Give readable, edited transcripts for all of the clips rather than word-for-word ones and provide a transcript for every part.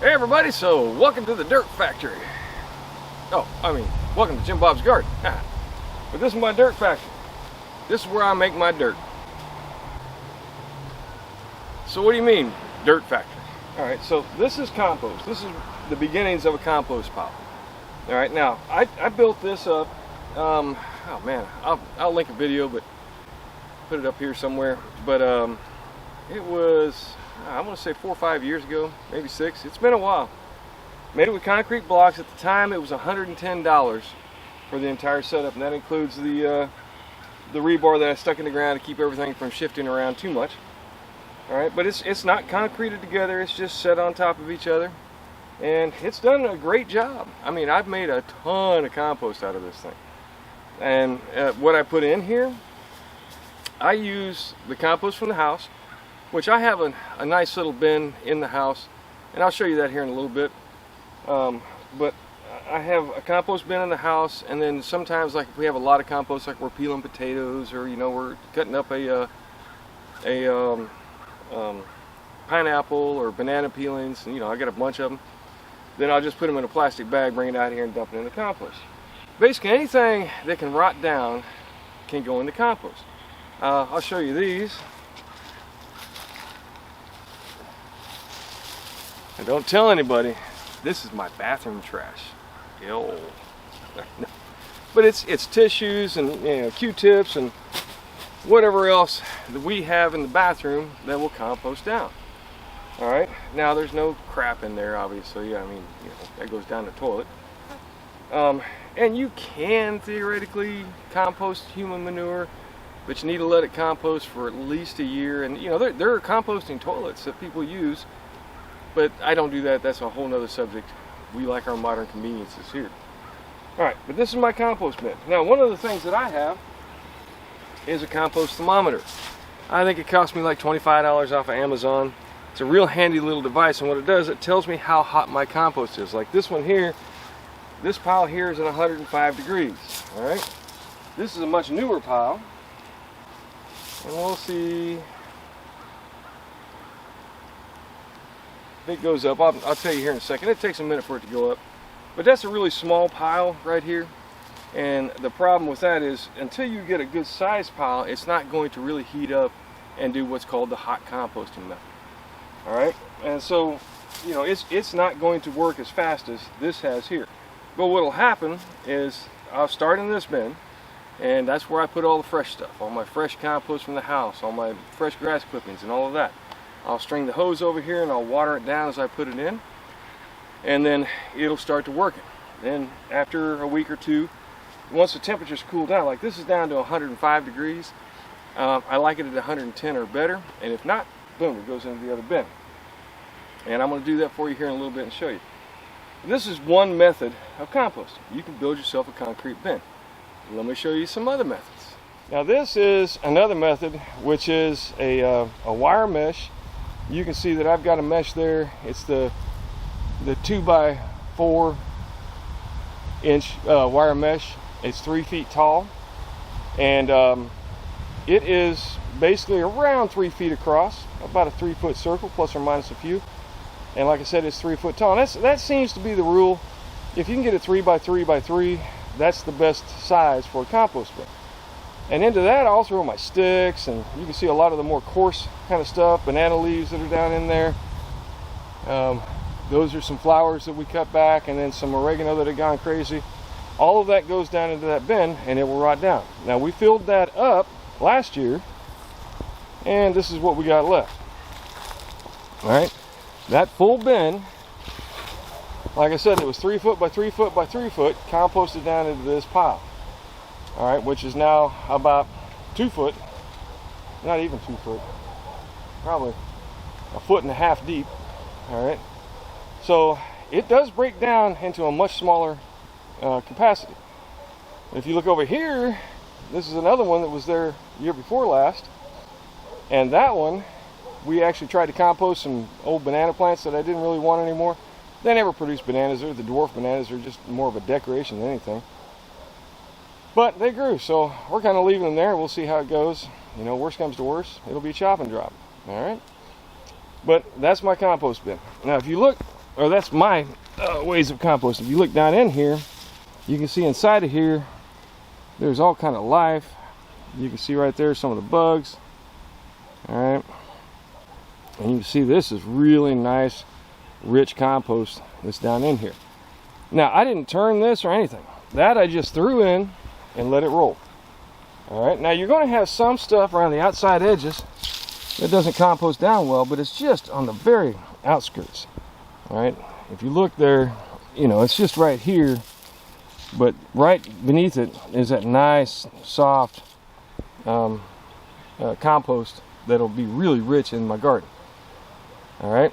Hey everybody, so welcome to the Dirt Factory. Welcome to Jim Bob's Garden. But this is my dirt factory. This is where I make my dirt. So what do you mean, dirt factory? Alright, so this is compost. This is the beginnings of a compost pile. Alright, now, I built this up, oh man, I'll link a video, but put it up here somewhere. But it was, I want to say 4 or 5 years ago, maybe 6. It's been a while. Made it with concrete blocks. At the time, it was $110 for the entire setup, and that includes the rebar that I stuck in the ground to keep everything from shifting around too much. All right, but it's not concreted together. It's just set on top of each other, and it's done a great job. I mean, I've made a ton of compost out of this thing. And what I put in here, I use the compost from the house, which I have a nice little bin in the house, and I'll show you that here in a little bit. But I have a compost bin in the house, and then sometimes, like if we have a lot of compost, like we're peeling potatoes, or we're cutting up a pineapple or banana peelings, and I got a bunch of them, then I'll just put them in a plastic bag, bring it out here and dump it in the compost. Basically anything that can rot down can go in the compost. I'll show you these. And don't tell anybody, this is my bathroom trash. Ew. But it's tissues and Q-tips and whatever else that we have in the bathroom that will compost down. All right. Now there's no crap in there, obviously. I mean, that goes down the toilet. And you can theoretically compost human manure, but you need to let it compost for at least a year. And there are composting toilets that people use, but I don't do that. That's a whole nother subject. We like our modern conveniences here. All right, but this is my compost bin. Now, one of the things that I have is a compost thermometer. I think it cost me like $25 off of Amazon. It's a real handy little device, and what it does, it tells me how hot my compost is. Like this one here, this pile here is at 105 degrees. All right, this is a much newer pile, and we'll see if it goes up. I'll tell you here in a second. It takes a minute for it to go up, but that's a really small pile right here. And the problem with that is, until you get a good sized pile, it's not going to really heat up and do what's called the hot composting method. All right, and so it's not going to work as fast as this has here. But what will happen is I'll start in this bin, and that's where I put all the fresh stuff, all my fresh compost from the house, all my fresh grass clippings and all of that. I'll string the hose over here and I'll water it down as I put it in, and then it'll start to work it. Then after a week or two, once the temperatures cool down, like this is down to 105 degrees, I like it at 110 or better, and if not, boom, it goes into the other bin. And I'm going to do that for you here in a little bit and show you. This is one method of composting. You can build yourself a concrete bin. Let me show you some other methods. Now this is another method, which is a wire mesh. You can see that I've got a mesh there. It's the 2x4 inch wire mesh. It's 3 feet tall, and it is basically around 3 feet across, about a 3 foot circle, plus or minus a few. And like I said, it's 3 foot tall. And that seems to be the rule. If you can get a 3x3x3, that's the best size for a compost bin. And into that, I'll throw my sticks, and you can see a lot of the more coarse kind of stuff, banana leaves that are down in there. Those are some flowers that we cut back, and then some oregano that had gone crazy. All of that goes down into that bin, and it will rot down. Now, we filled that up last year, and this is what we got left. All right, that full bin, like I said, it was 3 foot by 3 foot by 3 foot, composted down into this pile. All right, which is now about 2 foot, not even 2 foot, probably 1.5 feet deep. All right, so it does break down into a much smaller capacity. If you look over here, this is another one that was there year before last, and that one we actually tried to compost some old banana plants that I didn't really want anymore. They never produced bananas. They're the dwarf bananas. They're just more of a decoration than anything, but they grew, so we're kind of leaving them there. We'll see how it goes. Worst comes to worst, it'll be a chop and drop. All right, but that's my compost bin. Now if you look or that's my ways of composting. If you look down in here, you can see inside of here, there's all kind of life. You can see right there some of the bugs. All right, and you can see this is really nice, rich compost that's down in here. Now, I didn't turn this or anything. That I just threw in and let it roll. All right, now you're going to have some stuff around the outside edges that doesn't compost down well, but it's just on the very outskirts. All right, if you look there, you know, it's just right here, but right beneath it is that nice, soft compost that'll be really rich in my garden. All right,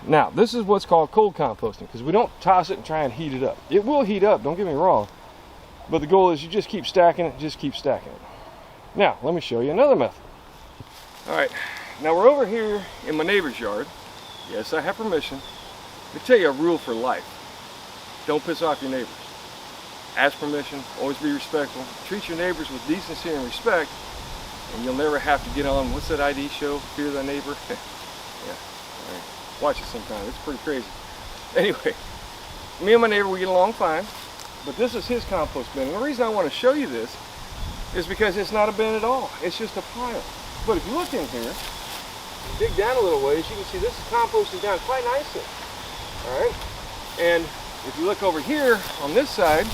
now this is what's called cold composting, because we don't toss it and try and heat it up. It will heat up, don't get me wrong, but the goal is you just keep stacking it, just keep stacking it. Now, let me show you another method. All right, now we're over here in my neighbor's yard. Yes, I have permission. Let me tell you a rule for life. Don't piss off your neighbors. Ask permission, always be respectful. Treat your neighbors with decency and respect, and you'll never have to get on, what's that ID show, Fear the Neighbor? Yeah, all right. Watch it sometime, it's pretty crazy. Anyway, me and my neighbor, we get along fine, but this is his compost bin. And the reason I want to show you this is because it's not a bin at all. It's just a pile. But if you look in here, dig down a little ways, you can see this is composting down quite nicely. All right, and if you look over here on this side,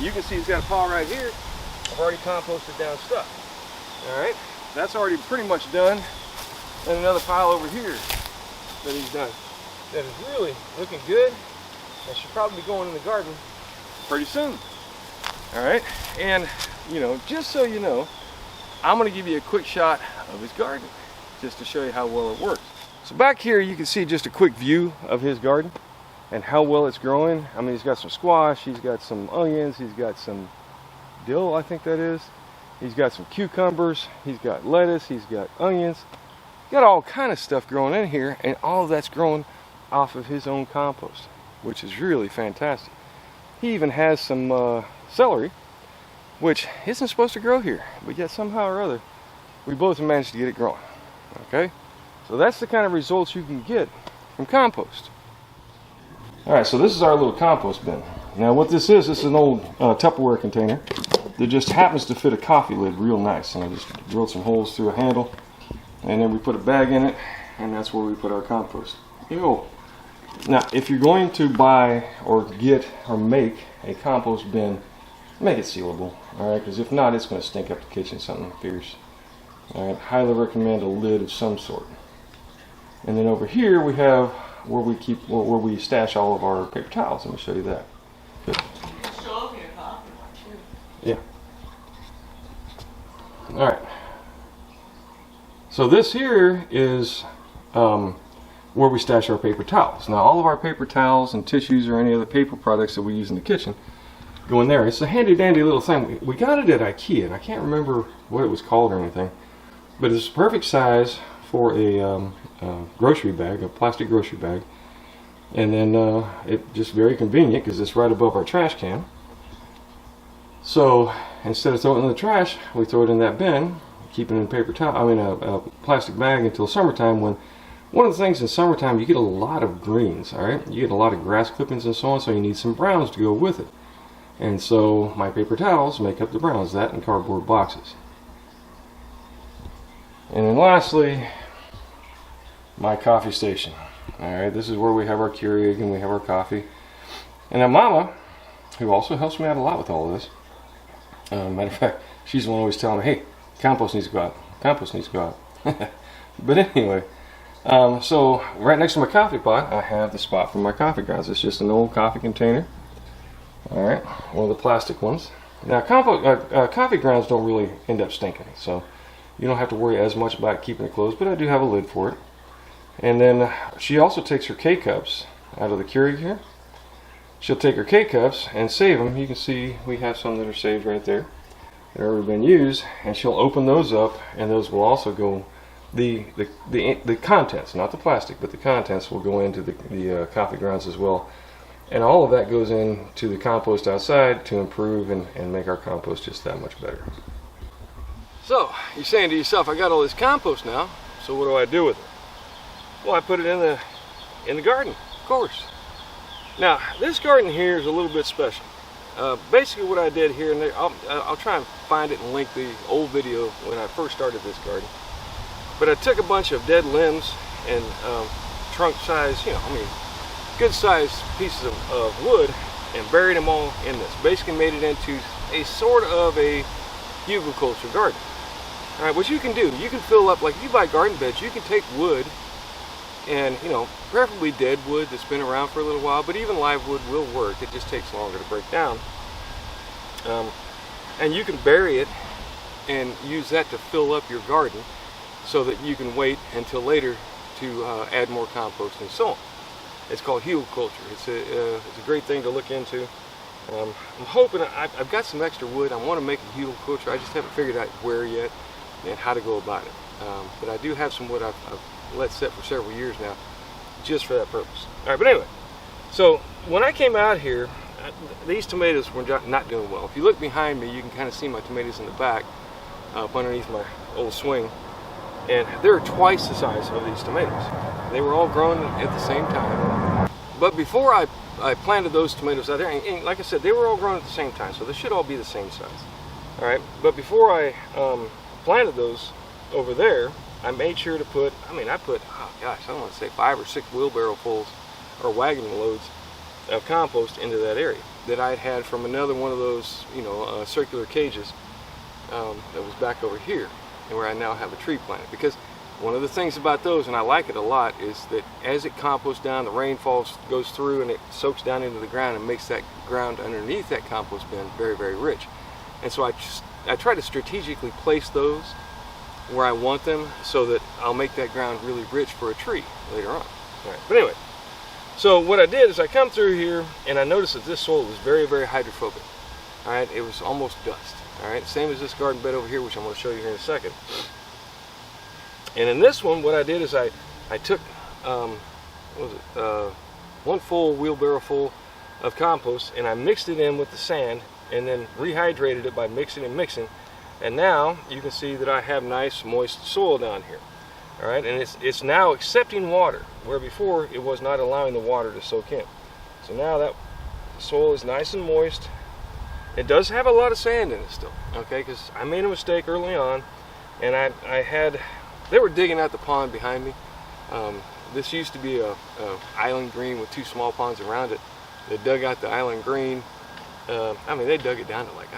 you can see he's got a pile right here. I've already composted down stuff. All right, that's already pretty much done. And another pile over here that he's done. That is really looking good. I should probably be going in the garden pretty soon. All right, and you know, just so you know, I'm going to give you a quick shot of his garden, just to show you how well it works. So back here, you can see just a quick view of his garden and how well it's growing. I mean, he's got some squash, he's got some onions, he's got some dill, I think that is. He's got some cucumbers, he's got lettuce, he's got onions. He's got all kind of stuff growing in here, and all of that's growing off of his own compost, which is really fantastic. He even has some celery, which isn't supposed to grow here, but yet somehow or other, we both managed to get it growing. Okay, so that's the kind of results you can get from compost. All right, so this is our little compost bin. Now what this is an old Tupperware container that just happens to fit a coffee lid real nice. And I just drilled some holes through a handle, and then we put a bag in it, and that's where we put our compost. Ew. Now, if you're going to buy or get or make a compost bin, make it sealable, all right? Because if not, it's going to stink up the kitchen, something fierce. All right, highly recommend a lid of some sort. And then over here we have where we stash all of our paper towels. Let me show you that. Good. Yeah. All right. So this here is where we stash our paper towels. Now, all of our paper towels and tissues or any other paper products that we use in the kitchen go in there. It's a handy dandy little thing. We got it at IKEA, and I can't remember what it was called or anything, but it's the perfect size for a grocery bag, a plastic grocery bag. And then it's just very convenient because it's right above our trash can. So instead of throwing it in the trash, we throw it in that bin, keep it in a paper towel, a plastic bag until summertime. When one of the things in summertime, you get a lot of greens, all right? You get a lot of grass clippings and so on, so you need some browns to go with it. And so my paper towels make up the browns, that and cardboard boxes. And then lastly, my coffee station. All right, this is where we have our Keurig and we have our coffee. And then Mama, who also helps me out a lot with all of this, matter of fact, she's the one always telling me, hey, compost needs to go out, compost needs to go out. But anyway, so right next to my coffee pot, I have the spot for my coffee grounds. It's just an old coffee container. All right, one of the plastic ones. Now, coffee grounds don't really end up stinking, so you don't have to worry as much about keeping it closed, but I do have a lid for it. And then she also takes her K-cups out of the Keurig here. She'll take her K-cups and save them. You can see we have some that are saved right there. They've already been used, and she'll open those up, and those will also go, the contents, not the plastic, but the contents will go into the coffee grounds as well. And all of that goes into the compost outside to improve and make our compost just that much better. So, you're saying to yourself, I got all this compost now, so what do I do with it? Well, I put it in the in the garden, of course. Now, this garden here is a little bit special. Basically what I did here, and I'll try and find it and link the old video when I first started this garden. But I took a bunch of dead limbs and trunk size, good sized pieces of wood and buried them all in this. Basically made it into a sort of a hugelkultur garden. All right, what you can do, you can fill up, like if you buy garden beds, you can take wood and, preferably dead wood that's been around for a little while, but even live wood will work. It just takes longer to break down. And you can bury it and use that to fill up your garden so that you can wait until later to add more compost and so on. It's called hugelkultur. It's a great thing to look into. I'm hoping, I've got some extra wood. I want to make a hugelkultur. I just haven't figured out where yet and how to go about it. But I do have some wood I've let set for several years now, just for that purpose. All right, but anyway, so when I came out here, these tomatoes were not doing well. If you look behind me, you can kind of see my tomatoes in the back, up underneath my old swing, and they're twice the size of these tomatoes. They were all growing at the same time. But before I planted those tomatoes out there, and like I said, they were all growing at the same time, so they should all be the same size. All right, but before I planted those over there, I made sure to put, I put, oh gosh, I don't want to say 5 or 6 wheelbarrow fulls or wagon loads of compost into that area that I'd had from another one of those, circular cages that was back over here, and where I now have a tree planted. Because one of the things about those, and I like it a lot, is that as it composts down, the rain goes through and it soaks down into the ground and makes that ground underneath that compost bin very, very rich. And so I try to strategically place those where I want them so that I'll make that ground really rich for a tree later on. All right. But anyway, so what I did is I come through here and I noticed that this soil was very, very hydrophobic. All right, it was almost dust. All right, same as this garden bed over here, which I'm going to show you here in a second. And in this one, what I did is I took, one full wheelbarrow full of compost, and I mixed it in with the sand and then rehydrated it by mixing and mixing. And now you can see that I have nice moist soil down here. All right, and it's now accepting water, where before it was not allowing the water to soak in. So now that the soil is nice and moist. It does have a lot of sand in it still, okay, because I made a mistake early on, and they were digging out the pond behind me. This used to be a island green with 2 small ponds around it. They dug out the island green. They dug it down to like,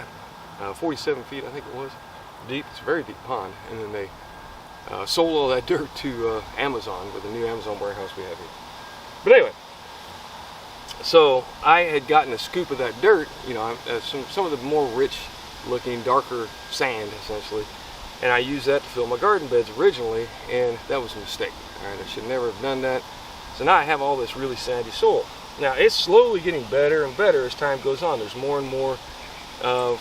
47 feet, I think it was, deep. It's a very deep pond. And then they sold all that dirt to Amazon with the new Amazon warehouse we have here. But anyway, so I had gotten a scoop of that dirt, some of the more rich looking, darker sand essentially, and I used that to fill my garden beds originally, and that was a mistake. All right, I should never have done that. So now I have all this really sandy soil. Now it's slowly getting better and better as time goes on. There's more and more of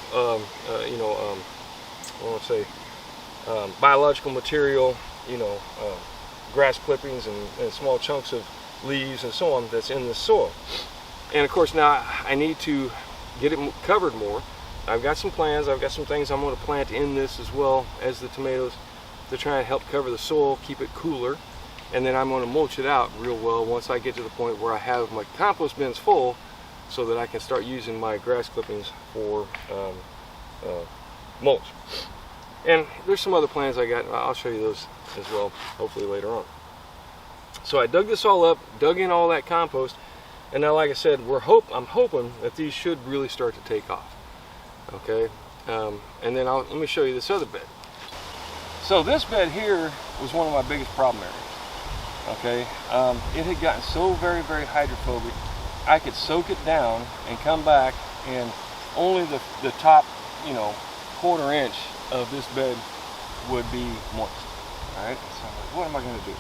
biological material, grass clippings and small chunks of leaves and so on that's in the soil. And of course now I need to get it covered more. I've got some plans, I've got some things I'm going to plant in this as well as the tomatoes to try and help cover the soil, keep it cooler, and then I'm going to mulch it out real well once I get to the point where I have my compost bins full, so that I can start using my grass clippings for mulch. And there's some other plans I got. I'll show you those as well, hopefully later on. So I dug this all up, dug in all that compost, and now, like I said, I'm hoping that these should really start to take off. Okay, and then let me show you this other bed. So this bed here was one of my biggest problem areas. Okay, it had gotten so very, very hydrophobic. I could soak it down and come back, and only the top, 1/4 inch of this bed would be moist. All right, so I'm like, what am I going to do?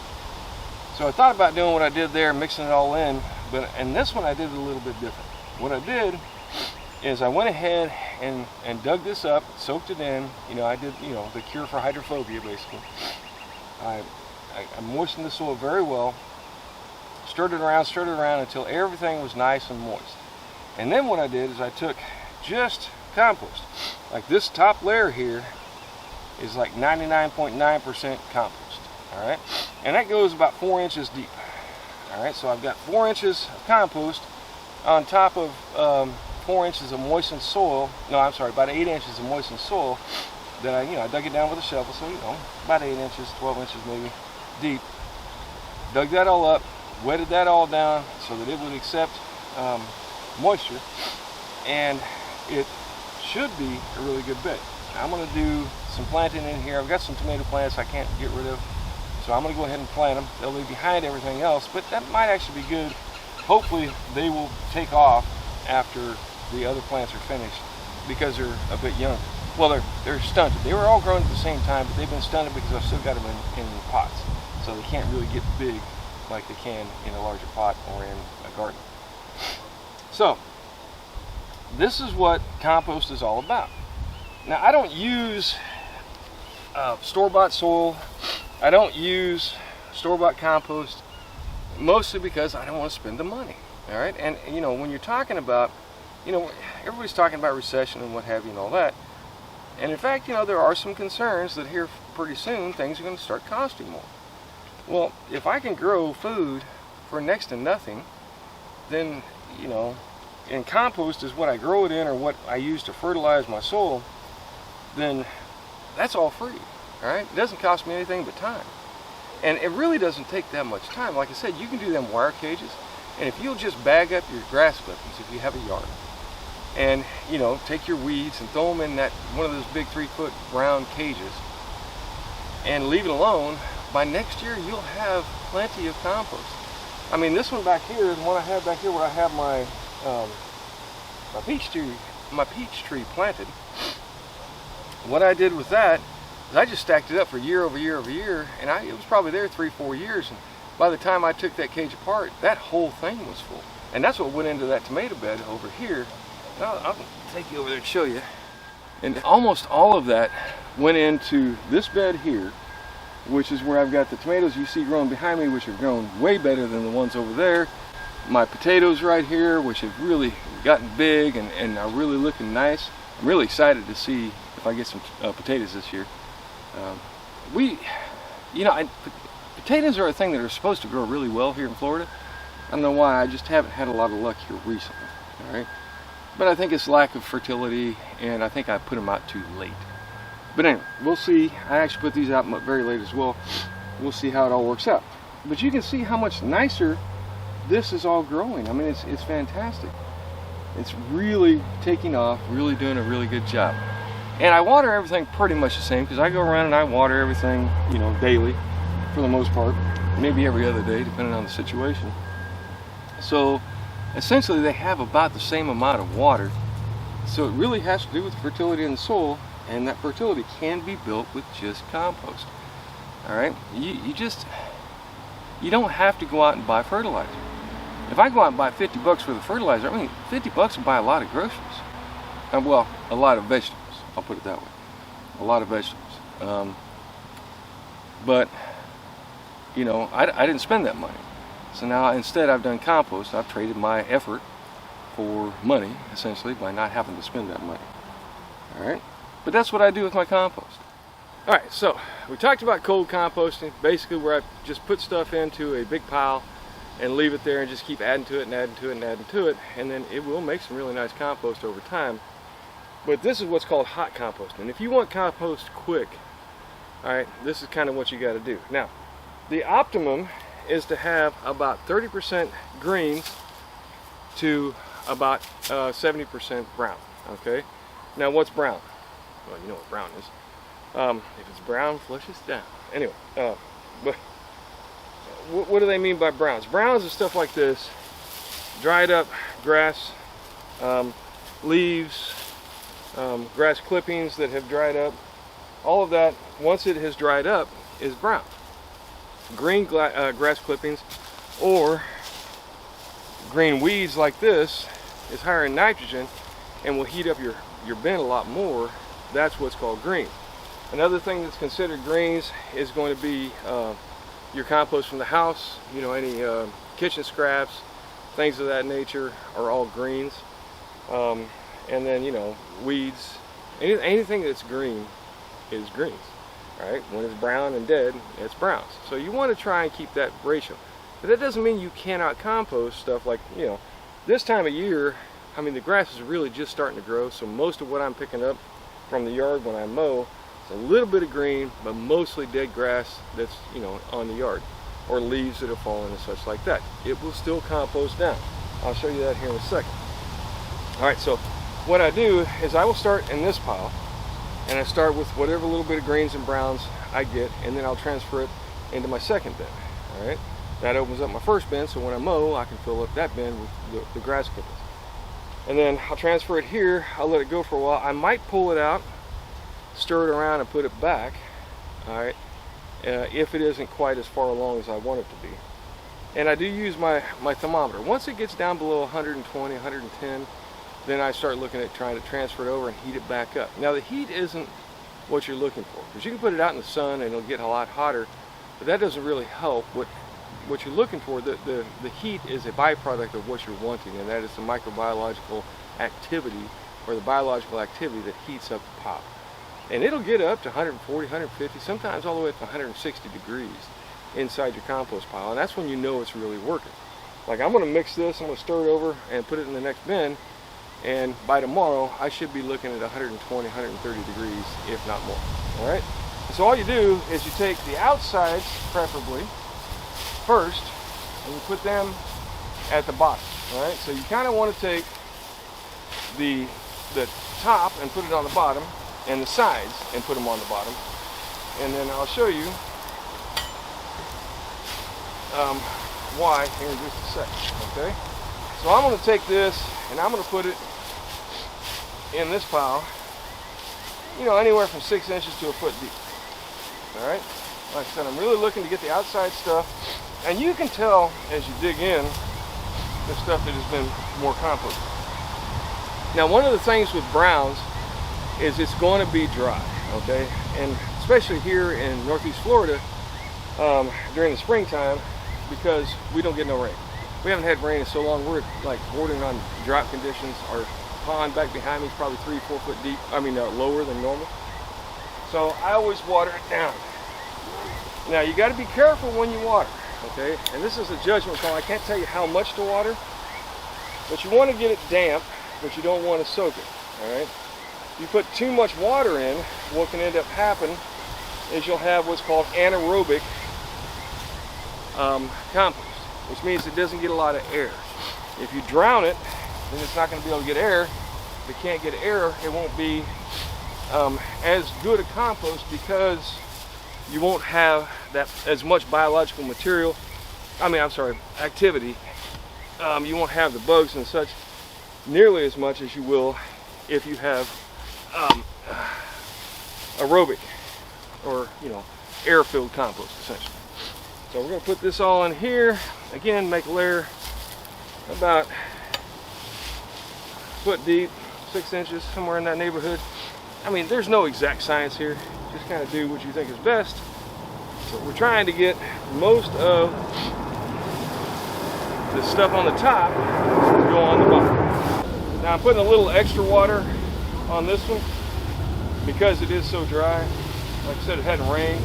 So I thought about doing what I did there, mixing it all in, but in this one I did it a little bit different. What I did is I went ahead and dug this up, soaked it in. I did, the cure for hydrophobia basically. I moistened the soil very well, stirred it around until everything was nice and moist. And then what I did is I took just compost. Like this top layer here is like 99.9% compost. All right, and that goes about 4 inches deep. All right, so I've got 4 inches of compost on top of 4 inches of moistened soil. No, I'm sorry, about 8 inches of moistened soil that I dug it down with a shovel, so about 8 inches, 12 inches maybe deep. Dug that all up, wetted that all down so that it would accept moisture, and it should be a really good bed. Now, I'm going to do some planting in here. I've got some tomato plants I can't get rid of, so I'm going to go ahead and plant them. They'll be behind everything else, but that might actually be good. Hopefully they will take off after the other plants are finished because they're a bit young. Well, they're stunted. They were all grown at the same time, but they've been stunted because I've still got them in pots, so they can't really get big like they can in a larger pot or in a garden. So this is what compost is all about. Now, I don't use store-bought soil. I don't use store-bought compost, mostly because I don't want to spend the money. All right, and when you're talking about, everybody's talking about recession and what have you and all that. And in fact, there are some concerns that here pretty soon things are going to start costing more. Well, if I can grow food for next to nothing, then, and compost is what I grow it in or what I use to fertilize my soil, then that's all free, all right? It doesn't cost me anything but time. And it really doesn't take that much time. Like I said, you can do them wire cages, and if you'll just bag up your grass clippings, if you have a yard, and take your weeds and throw them in one of those big 3-foot round cages and leave it alone, by next year you'll have plenty of compost. I mean, this one back here is the one I have back here where I have my my peach tree planted. What I did with that is I just stacked it up for year over year over year, and it was probably there 3-4 years, and by the time I took that cage apart, that whole thing was full. And that's what went into that tomato bed over here. I'll take you over there and show you. And almost all of that went into this bed here, which is where I've got the tomatoes you see growing behind me, which have grown way better than the ones over there. My potatoes right here, which have really gotten big and are really looking nice. I'm really excited to see if I get some potatoes this year. Potatoes are a thing that are supposed to grow really well here in Florida. I don't know why, I just haven't had a lot of luck here recently, all right? But I think it's lack of fertility, and I think I put them out too late. But anyway, we'll see. I actually put these out very late as well. We'll see how it all works out. But you can see how much nicer this is all growing. I mean, it's fantastic. It's really taking off, really doing a really good job. And I water everything pretty much the same, because I go around and I water everything, daily for the most part. Maybe every other day, depending on the situation. So essentially they have about the same amount of water. So it really has to do with fertility in the soil, and that fertility can be built with just compost. All right, you don't have to go out and buy fertilizer. If I go out and buy $50 worth of fertilizer, I mean, $50 will buy a lot of groceries. Well, a lot of vegetables, I'll put it that way. A lot of vegetables. But I didn't spend that money. So now instead I've done compost. I've traded my effort for money, essentially, by not having to spend that money. All right, but that's what I do with my compost. All right, so we talked about cold composting, basically where I just put stuff into a big pile and leave it there and just keep adding to it and adding to it and adding to it, and then it will make some really nice compost over time. But this is what's called hot composting. If you want compost quick, all right, this is kind of what you got to do. Now, the optimum is to have about 30% greens to about 70% brown. Okay, now what's brown? Well, you know what brown is. If it's brown, flush it down. Anyway, but what do they mean by browns? Browns is stuff like this: dried up grass, leaves, grass clippings that have dried up. All of that, once it has dried up, is brown. Green grass clippings or green weeds like this is higher in nitrogen and will heat up your bin a lot more. That's what's called green. Another thing that's considered greens is going to be your compost from the house. Any kitchen scraps, things of that nature are all greens. And then weeds, anything that's green is greens. Right? When it's brown and dead, it's browns. So you want to try and keep that ratio. But that doesn't mean you cannot compost stuff like, you know, this time of year, I mean, the grass is really just starting to grow, so most of what I'm picking up from the yard when I mow is a little bit of green, but mostly dead grass that's, you know, on the yard, or leaves that have fallen and such like that. It will still compost down. I'll show you that here in a second. All right, so what I do is I will start in this pile, and I start with whatever little bit of greens and browns I get, and then I'll transfer it into my second bin. All right, that opens up my first bin, so when I mow, I can fill up that bin with the grass clippings. And then I'll transfer it here. I'll let it go for a while. I might pull it out, stir it around, and put it back. All right, if it isn't quite as far along as I want it to be. And I do use my thermometer. Once it gets down below 120, 110, then I start looking at trying to transfer it over and heat it back up. Now the heat isn't what you're looking for, because you can put it out in the sun and it'll get a lot hotter, but that doesn't really help. What you're looking for, the heat is a byproduct of what you're wanting, and that is the microbiological activity, or the biological activity that heats up the pile. And it'll get up to 140, 150, sometimes all the way up to 160 degrees inside your compost pile, and that's when you know it's really working. Like, I'm going to mix this, I'm going to stir it over and put it in the next bin, and by tomorrow I should be looking at 120, 130 degrees, if not more. All right, so all you do is you take the outsides, preferably first, and you put them at the bottom. All right, so you kind of want to take the top and put it on the bottom, and the sides and put them on the bottom, and then I'll show you why here in just a second. Okay, so I'm going to take this and I'm going to put it in this pile, you know, anywhere from 6 inches to a foot deep. All right, like I said, I'm really looking to get the outside stuff, and you can tell as you dig in the stuff that has been more composted. Now, one of the things with browns is it's going to be dry, okay, and especially here in Northeast Florida during the springtime, because we don't get no rain. We haven't had rain in so long. We're like bordering on drought conditions. Our pond back behind me is probably 3-4 foot deep. I mean, lower than normal. So I always water it down. Now you got to be careful when you water, okay? And this is a judgment call. I can't tell you how much to water, but you want to get it damp, but you don't want to soak it. All right. If you put too much water in, what can end up happening is you'll have what's called anaerobic compost, which means it doesn't get a lot of air. If you drown it, then it's not going to be able to get air. If it can't get air, it won't be as good a compost, because you won't have that as much biological material. Activity. You won't have the bugs and such nearly as much as you will if you have aerobic, or air-filled compost, essentially. So we're going to put this all in here. Again, make a layer about a foot deep, 6 inches, somewhere in that neighborhood. I mean, there's no exact science here. Just kind of do what you think is best. But we're trying to get most of the stuff on the top to go on the bottom. Now I'm putting a little extra water on this one because it is so dry. Like I said, it hadn't rained.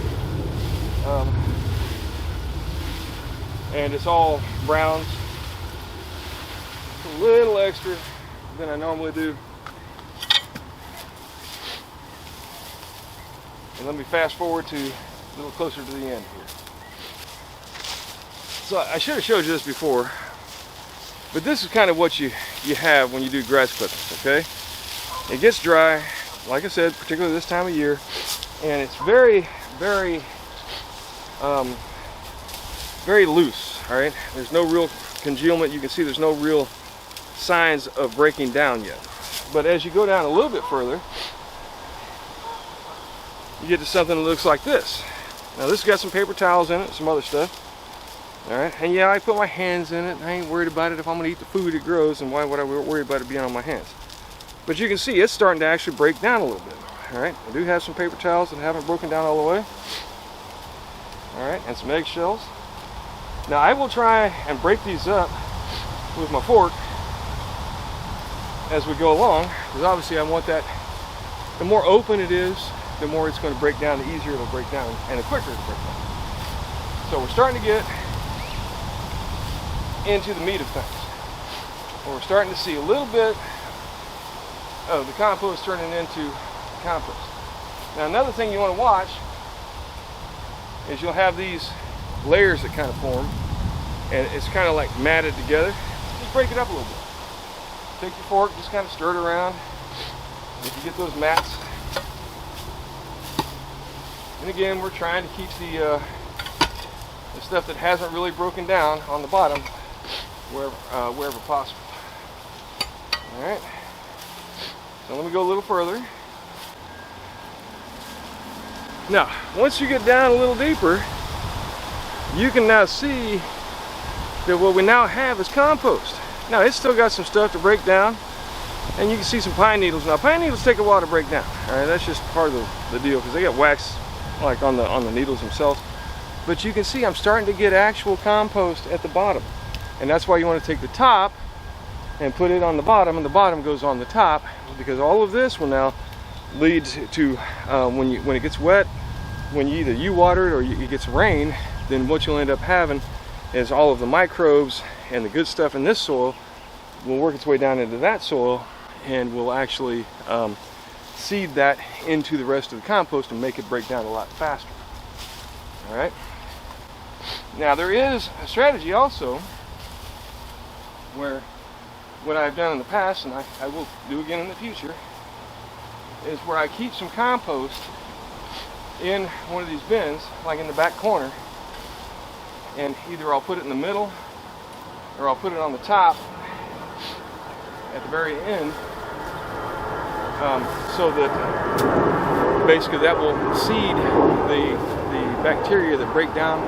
And it's all browns. A little extra than I normally do. And let me fast forward to a little closer to the end here. So I should have showed you this before, but this is kind of what you have when you do grass clippings, okay? It gets dry, like I said, particularly this time of year, and it's very, very, very loose, all right? There's no real congealment. You can see there's no real signs of breaking down yet. But as you go down a little bit further, you get to something that looks like this. Now this has got some paper towels in it, some other stuff. All right, and yeah, I put my hands in it. I ain't worried about it. If I'm gonna eat the food it grows, and why would I worry about it being on my hands? But you can see it's starting to actually break down a little bit. All right, I do have some paper towels that haven't broken down all the way. All right, and some eggshells. Now I will try and break these up with my fork as we go along, because obviously I want that, the more open it is, the more it's going to break down, the easier it'll break down, and the quicker it'll break down. So we're starting to get into the meat of things. And we're starting to see a little bit of the compost turning into compost. Now another thing you want to watch is you'll have these layers that kind of form, and it's kind of like matted together. Just break it up a little bit. Take your fork, just kind of stir it around. If you get those mats. And again, we're trying to keep the stuff that hasn't really broken down on the bottom wherever possible. All right. So let me go a little further. Now, once you get down a little deeper, you can now see that what we now have is compost. Now, it's still got some stuff to break down, and you can see some pine needles. Now, pine needles take a while to break down. All right, that's just part of the deal because they got wax like on the needles themselves. But you can see I'm starting to get actual compost at the bottom, and that's why you want to take the top and put it on the bottom, and the bottom goes on the top, because all of this will now lead to when it gets wet, when either you water it or it gets rain, then what you'll end up having is all of the microbes and the good stuff in this soil will work its way down into that soil and will actually seed that into the rest of the compost and make it break down a lot faster. All right. Now there is a strategy also where what I've done in the past, and I will do again in the future, is where I keep some compost in one of these bins, like in the back corner, and either I'll put it in the middle or I'll put it on the top at the very end, so that basically that will seed the bacteria that break down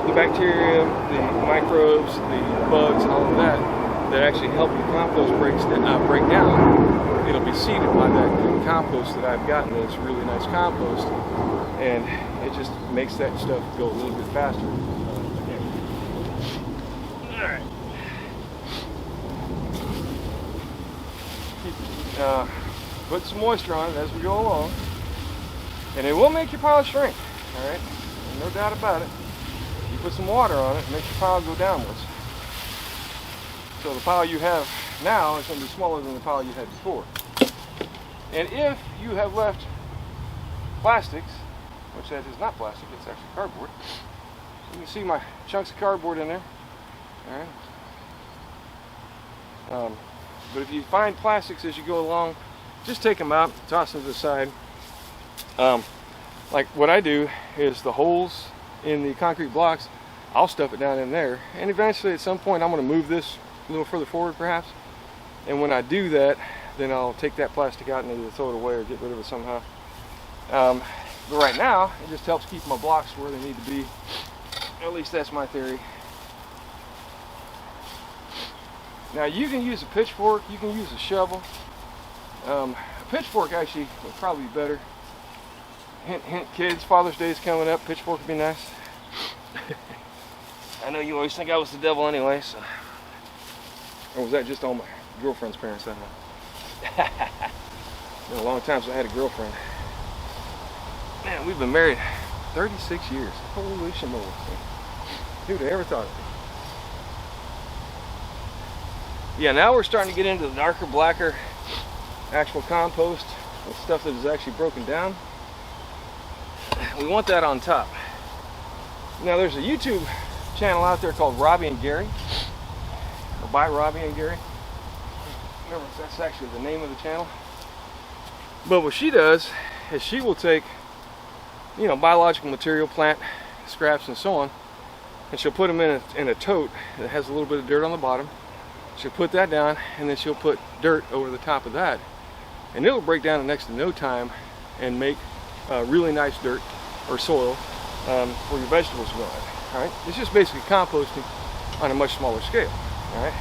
the bacteria, the microbes, the bugs, and all of that actually help the compost break down. It'll be seeded by that compost that I've gotten. It's really nice compost, and it just makes that stuff go a little bit faster. Alright. Put some moisture on it as we go along, and it will make your pile shrink. Alright, no doubt about it. You put some water on it, it makes your pile go downwards. So the pile you have now is going to be smaller than the pile you had before. And if you have left plastics, which that is not plastic, it's actually cardboard. You can see my chunks of cardboard in there. All right. But if you find plastics as you go along, just take them out, toss them to the side. Like what I do is the holes in the concrete blocks, I'll stuff it down in there, and eventually at some point I'm going to move this a little further forward perhaps, and when I do that, then I'll take that plastic out and either throw it away or get rid of it somehow. But right now it just helps keep my blocks where they need to be. At least that's my theory. Now you can use a pitchfork, you can use a shovel. A pitchfork actually would probably be better. Hint, hint, kids, Father's Day is coming up, pitchfork would be nice. I know you always think I was the devil anyway, so. Or was that just all my girlfriend's parents? I don't know. It's been a long time since I had a girlfriend. Man, we've been married 36 years. Holy shmoly. Who'd have ever thought of it? Yeah, now we're starting to get into the darker, blacker actual compost, with stuff that is actually broken down. We want that on top. Now there's a YouTube channel out there called Robbie and Gary, or by Robbie and Gary. Remember, that's actually the name of the channel. But what she does is she will take, you know, biological material, plant scraps and so on, and she'll put them in a tote that has a little bit of dirt on the bottom. She'll put that down, and then she'll put dirt over the top of that, and it'll break down in next to no time and make really nice dirt or soil for your vegetables to grow in. All right, it's just basically composting on a much smaller scale. All right,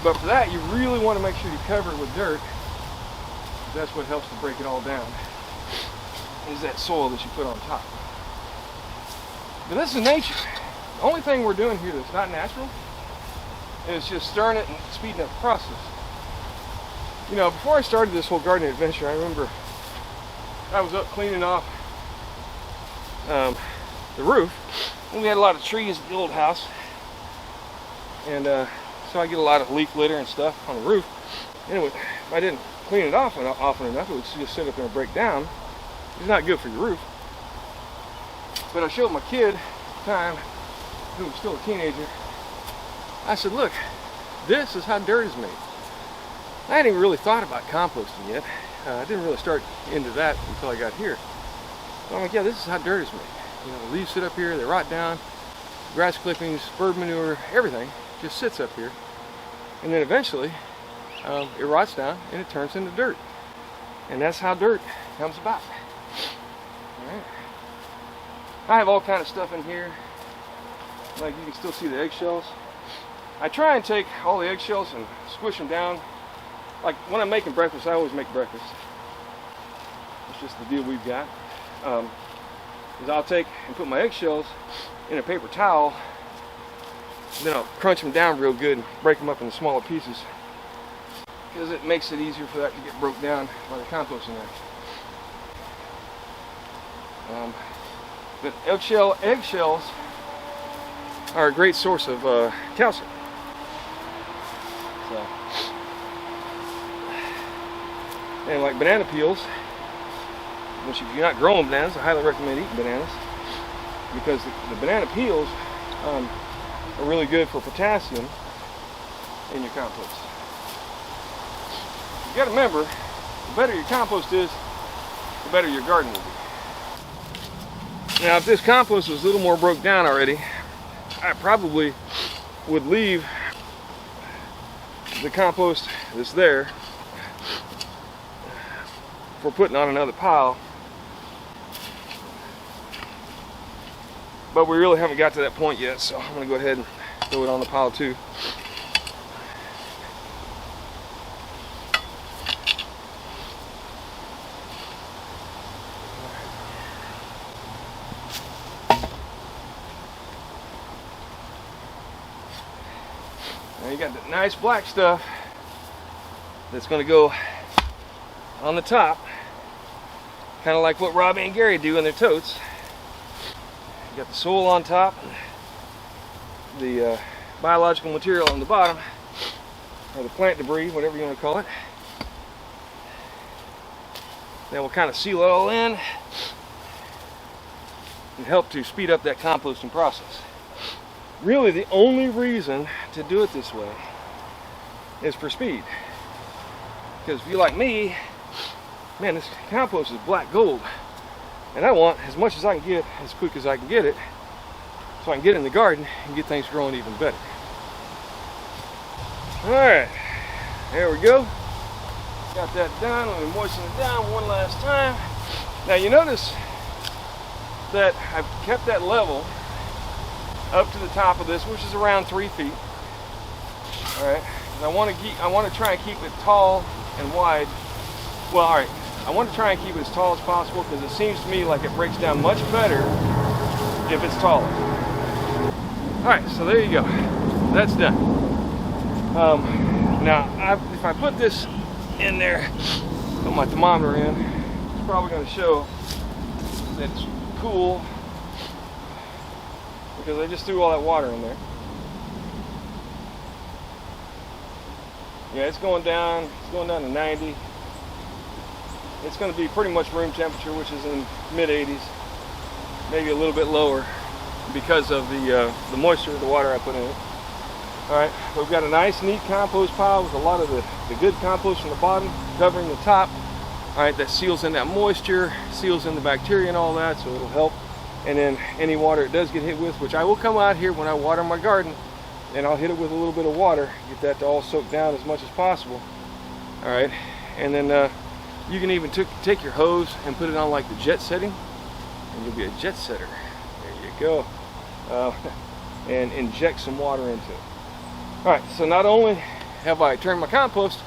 but for that you really want to make sure you cover it with dirt. That's what helps to break it all down, is that soil that you put on top. But this is nature. The only thing we're doing here that's not natural is just stirring it and speeding up the process. You know, before I started this whole gardening adventure, I remember I was up cleaning off the roof, and we had a lot of trees at the old house, and so I get a lot of leaf litter and stuff on the roof. Anyway, if I didn't clean it off often enough, it would just sit up there and break down. It's not good for your roof. But I showed my kid at the time, who was still a teenager, I said, look, this is how dirt is made. I hadn't even really thought about composting yet. I didn't really start into that until I got here. So I'm like, yeah, this is how dirt is made. You know, the leaves sit up here, they rot down, grass clippings, bird manure, everything just sits up here. And then eventually, it rots down and it turns into dirt. And that's how dirt comes about. All right. I have all kind of stuff in here. Like you can still see the eggshells. I try and take all the eggshells and squish them down. Like when I'm making breakfast, I always make breakfast. It's just the deal we've got. Is I'll take and put my eggshells in a paper towel, then I'll crunch them down real good and break them up into smaller pieces, because it makes it easier for that to get broke down by the composting there. But eggshells are a great source of calcium. So, and like banana peels, which if you're not growing bananas, I highly recommend eating bananas, because the banana peels are really good for potassium in your compost. You got to remember, the better your compost is, the better your garden will be. Now, if this compost was a little more broke down already, I probably would leave the compost that's there for putting on another pile. But we really haven't got to that point yet, so I'm going to go ahead and throw it on the pile too. Now you got the nice black stuff that's going to go on the top, kind of like what Robbie and Gary do in their totes. You got the soil on top, the biological material on the bottom, or the plant debris, whatever you want to call it. Then we'll kind of seal it all in and help to speed up that composting process. Really, the only reason to do it this way is for speed. Because if you're like me, man, this compost is black gold. And I want as much as I can get, as quick as I can get it, so I can get in the garden and get things growing even better. Alright, there we go. Got that done. Let me moisten it down one last time. Now you notice that I've kept that level up to the top of this, which is around 3 feet. Alright, I want to try and keep it tall and wide. Well, alright, I want to try and keep it as tall as possible, because it seems to me like it breaks down much better if it's taller. Alright, so there you go. That's done. Now, if I put this in there, put my thermometer in, it's probably going to show that it's cool, because I just threw all that water in there. Yeah, it's going down to 90. It's going to be pretty much room temperature, which is in mid-80s, maybe a little bit lower, because of the moisture of the water I put in it. Alright, we've got a nice neat compost pile with a lot of the good compost from the bottom covering the top. Alright, that seals in that moisture, seals in the bacteria and all that, so it'll help. And then any water it does get hit with, which I will come out here when I water my garden, and I'll hit it with a little bit of water, get that to all soak down as much as possible. Alright, and then you can even take your hose and put it on like the jet setting, and you'll be a jet setter. There you go. And inject some water into it. Alright, so not only have I turned my compost,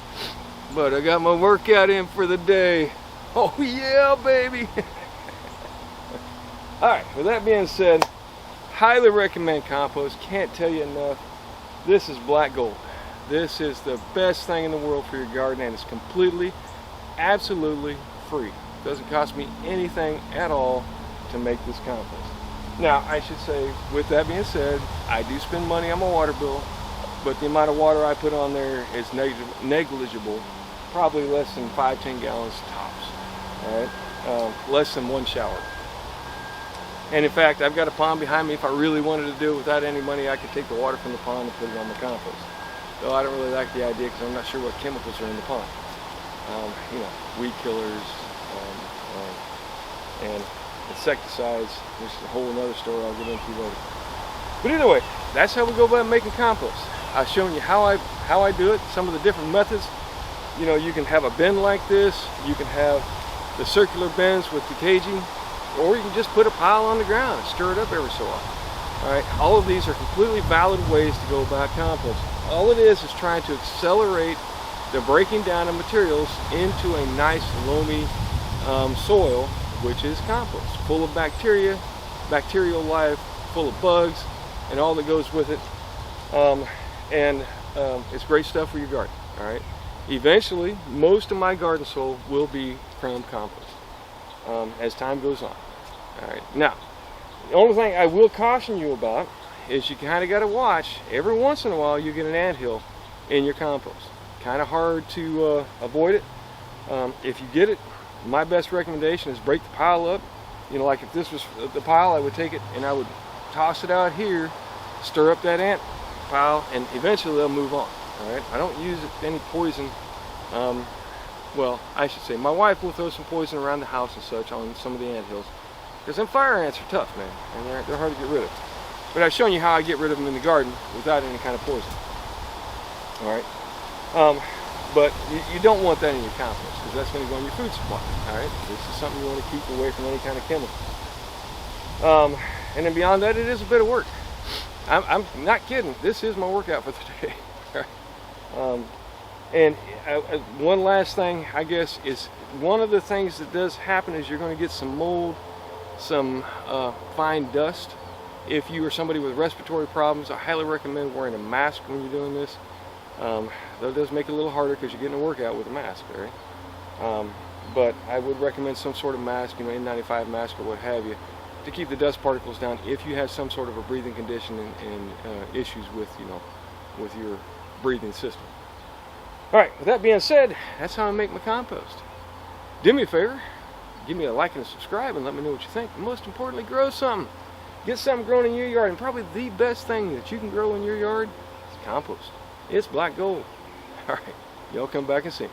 but I got my workout in for the day. Oh yeah, baby! Alright, with that being said, highly recommend compost. Can't tell you enough. This is black gold. This is the best thing in the world for your garden, and it's completely, absolutely free. It doesn't cost me anything at all to make this compost. Now, I should say, with that being said, I do spend money on my water bill. but the amount of water I put on there is negligible, probably less than 5-10 gallons tops. All right, less than 1 shower. And in fact, I've got a pond behind me. If I really wanted to do it without any money, I could take the water from the pond and put it on my compost. Though I don't really like the idea because I'm not sure what chemicals are in the pond. You know, weed killers and insecticides, which is a whole another story I'll get into later. But either way, that's how we go about making compost. I've shown you how I do it, some of the different methods. You know, you can have a bin like this, you can have the circular bins with the caging, or you can just put a pile on the ground and stir it up every so often. All right, all of these are completely valid ways to go about compost. All it is trying to accelerate the breaking down of materials into a nice loamy soil, which is compost, full of bacteria, bacterial life, full of bugs, and all that goes with it. It's great stuff for your garden. All right. Eventually, most of my garden soil will be from compost as time goes on. All right. Now, the only thing I will caution you about is you kind of got to watch. Every once in a while, you get an anthill in your compost. Kind of hard to avoid it. If you get it, my best recommendation is break the pile up. You know, like if this was the pile, I would take it and I would toss it out here, stir up that ant pile, and eventually they'll move on. All right. I don't use any poison. Well, I should say my wife will throw some poison around the house and such on some of the ant hills, because them fire ants are tough, man, and they're hard to get rid of. But I've shown you how I get rid of them in the garden without any kind of poison. All right. But you don't want that in your compost, because that's going to go in your food supply. All right. This is something you want to keep away from any kind of chemical. And then beyond that, it is a bit of work. I'm not kidding. This is my workout for the day. And one last thing, I guess, is one of the things that does happen is you're going to get some mold, some fine dust. If you are somebody with respiratory problems, I highly recommend wearing a mask when you're doing this. That does make it a little harder because you're getting a workout with a mask, right? But I would recommend some sort of mask, you know, N95 mask or what have you, to keep the dust particles down if you have some sort of a breathing condition and issues with, you know, with your breathing system. All right, with that being said, that's how I make my compost. Do me a favor, give me a like and a subscribe and let me know what you think. And most importantly, grow something. Get something grown in your yard, and probably the best thing that you can grow in your yard is compost. It's black gold. All right, y'all come back and see me.